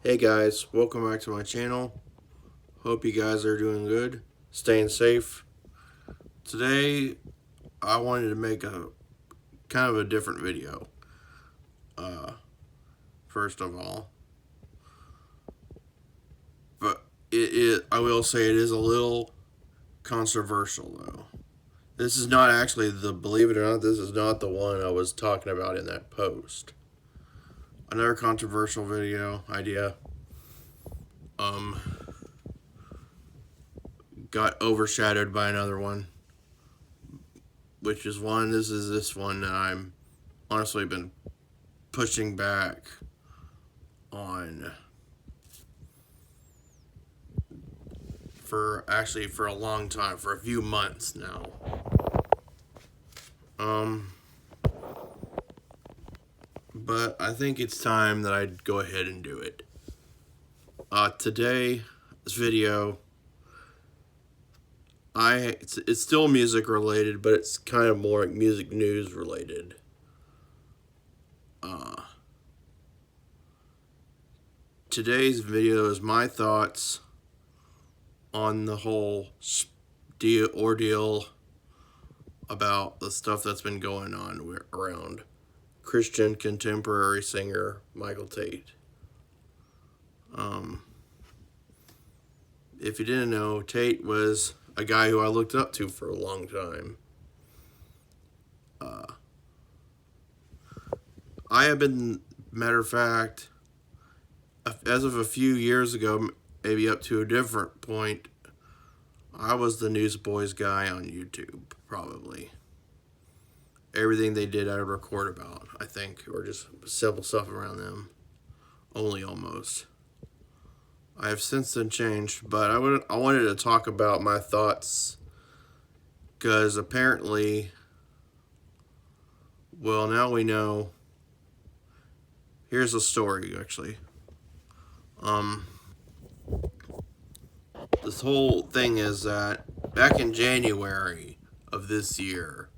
Hey guys, welcome back to my channel. Hope you guys are doing good, staying safe. Today, I wanted to make a kind of a different video. Uh, First of all, but I will say it is a little controversial though. This is not actually believe it or not, this is not the one I was talking about in that post. Another controversial video idea. Um, got overshadowed by another one, which is one. This one that I'm honestly been pushing back on for a long time, for a few months now. But I think it's time that I'd go ahead and do it. Today, this video, it's still music related, but it's kind of more music news related. Today's video is my thoughts on the whole ordeal about the stuff that's been going on around Christian contemporary singer Michael Tait. If you didn't know, Tait was a guy who I looked up to for a long time. I have been, matter of fact, as of a few years ago, maybe up to a different point, I was the Newsboys guy on YouTube, probably. Everything they did, I would record about, I think, or just simple stuff around them. Only almost. I have since then changed, but I wanted to talk about my thoughts because apparently, well, now we know. Here's the story, actually. This whole thing is that back in January of this year,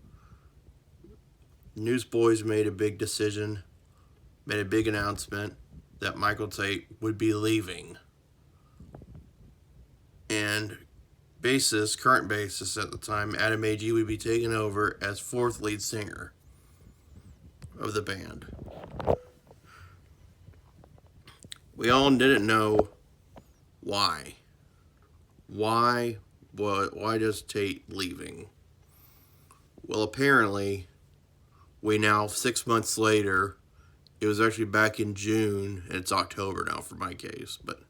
Newsboys made a big decision, made a big announcement that Michael Tait would be leaving. And current bassist at the time, Adam A.G. would be taking over as fourth lead singer of the band. We all didn't know why. Why does Tait leaving? Well, apparently, we now, 6 months later, it was actually back in June, and it's October now for my case, but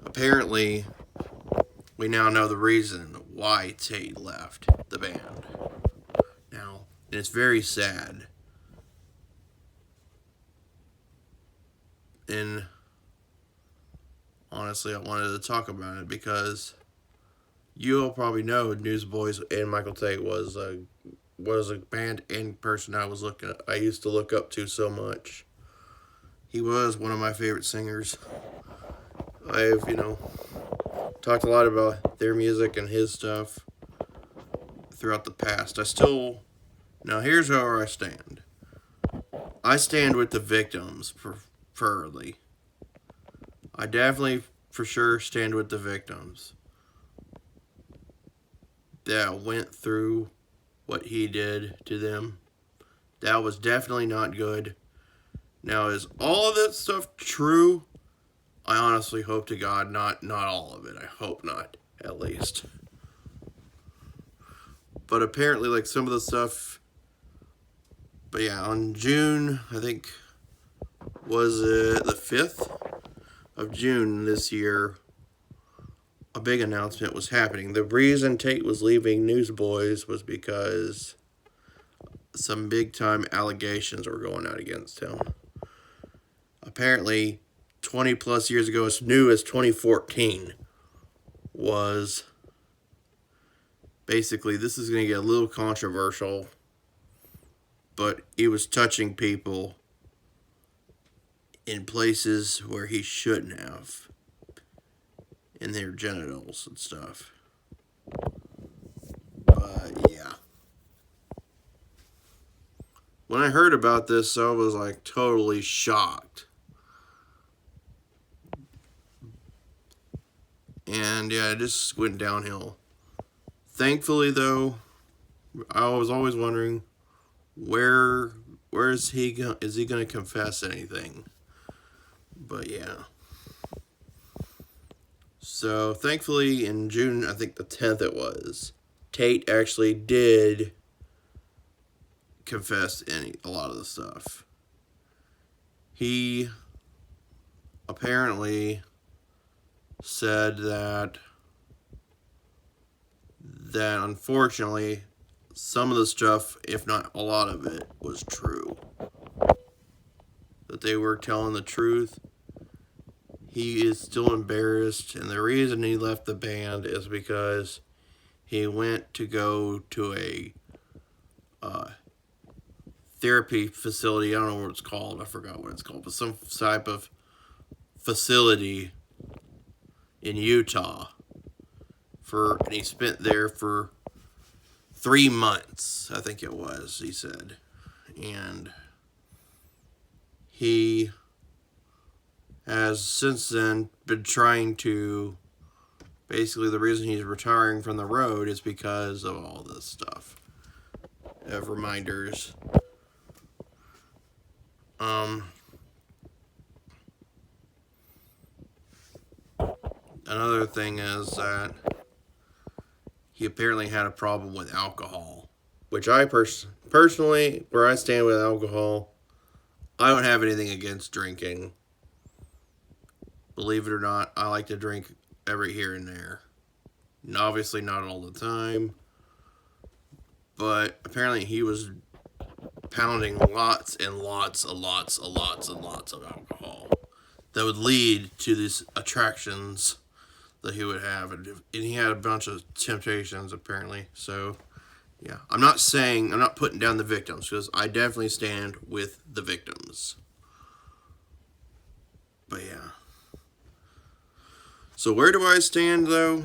apparently, we now know the reason why Tait left the band. Now, and it's very sad. And honestly, I wanted to talk about it because you all probably know Newsboys and Michael Tait was a band and person I used to look up to so much. He was one of my favorite singers. I've, talked a lot about their music and his stuff throughout the past. Now here's where I stand. I stand with the victims, preferably. I definitely, for sure, stand with the victims that went through what he did to them. That was definitely not good. Now, is all of that stuff true? I honestly hope to God not all of it. I hope not, at least. But apparently, like some of the stuff. But yeah, on June, I think, was it the 5th of June this year, a big announcement was happening. The reason Tait was leaving Newsboys was because some big time allegations were going out against him. Apparently, 20 plus years ago, as new as 2014, was basically, this is going to get a little controversial, but he was touching people in places where he shouldn't have, in their genitals and stuff. But yeah. when I heard about this, I was like totally shocked. And yeah, it just went downhill. Thankfully, though, I was always wondering where is he going to confess anything? But yeah. So thankfully, in June, I think the 10th it was, Tait actually did confess a lot of the stuff. He apparently said that unfortunately some of the stuff, if not a lot of it, was true. That they were telling the truth. He is still embarrassed, and the reason he left the band is because he went to go to a therapy facility. I don't know what it's called. I forgot what it's called, but some type of facility in Utah. And he spent there for 3 months, I think it was, he said. And he has since then been trying to, basically the reason he's retiring from the road is because of all this stuff. Of reminders. Another thing is that he apparently had a problem with alcohol, which I personally, where I stand with alcohol, I don't have anything against drinking. Believe it or not, I like to drink every here and there. And obviously not all the time, but apparently he was pounding lots and lots and lots and lots and lots of alcohol that would lead to these attractions that he would have, and he had a bunch of temptations apparently. So yeah, I'm not putting down the victims, because I definitely stand with the victims. But yeah, so where do I stand though?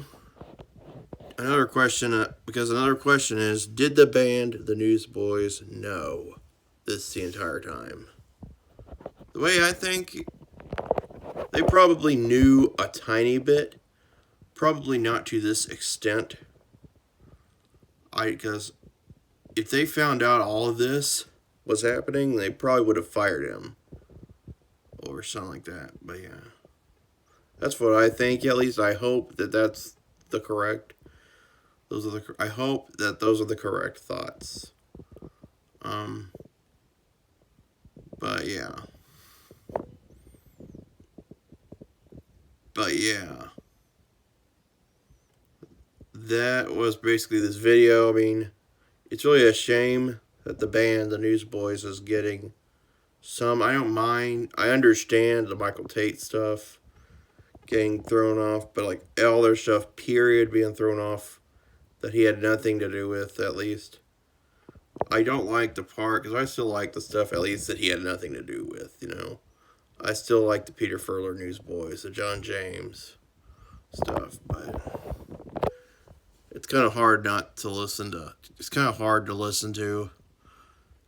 Another question is, did the band the Newsboys know this the entire time? The way I think, they probably knew a tiny bit. Probably not to this extent. Because if they found out all of this was happening, they probably would have fired him. Or something like that. But yeah. That's what I think. At least I hope that that's the correct. I hope that those are the correct thoughts. But yeah. That was basically this video. I mean, it's really a shame that the band, the Newsboys, is getting some. I don't mind. I understand the Michael Tait stuff getting thrown off, but like all their stuff, period, being thrown off that he had nothing to do with, at least. I don't like the part, because I still like the stuff, at least, that he had nothing to do with, you know. I still like the Peter Furler Newsboys, the John James stuff, but it's kind of hard not to listen to. It's kind of hard to listen to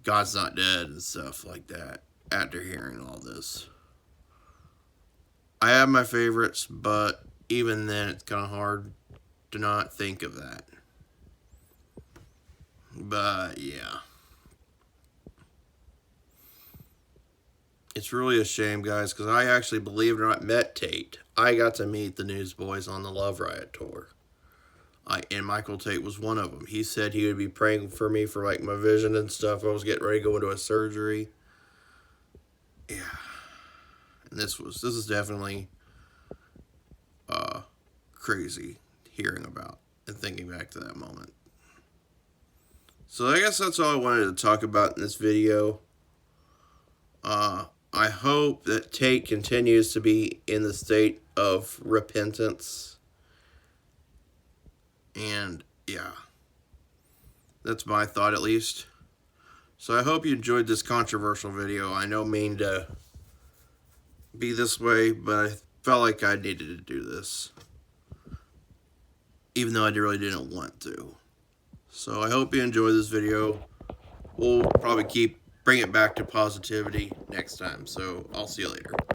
God's Not Dead and stuff like that after hearing all this. I have my favorites, but even then it's kind of hard to not think of that. But yeah. It's really a shame, guys, because I actually, believe it or not, met Tait. I got to meet the Newsboys on the Love Riot tour. And Michael Tait was one of them. He said he would be praying for me for like my vision and stuff. I was getting ready to go into a surgery. Yeah. And this is definitely crazy hearing about and thinking back to that moment. So I guess that's all I wanted to talk about in this video. I hope that Tait continues to be in the state of repentance. And yeah, that's my thought, at least. So I hope you enjoyed this controversial video. I don't mean to be this way, but I felt like I needed to do this, even though I really didn't want to. So I hope you enjoyed this video. We'll probably keep bring it back to positivity next time. So I'll see you later.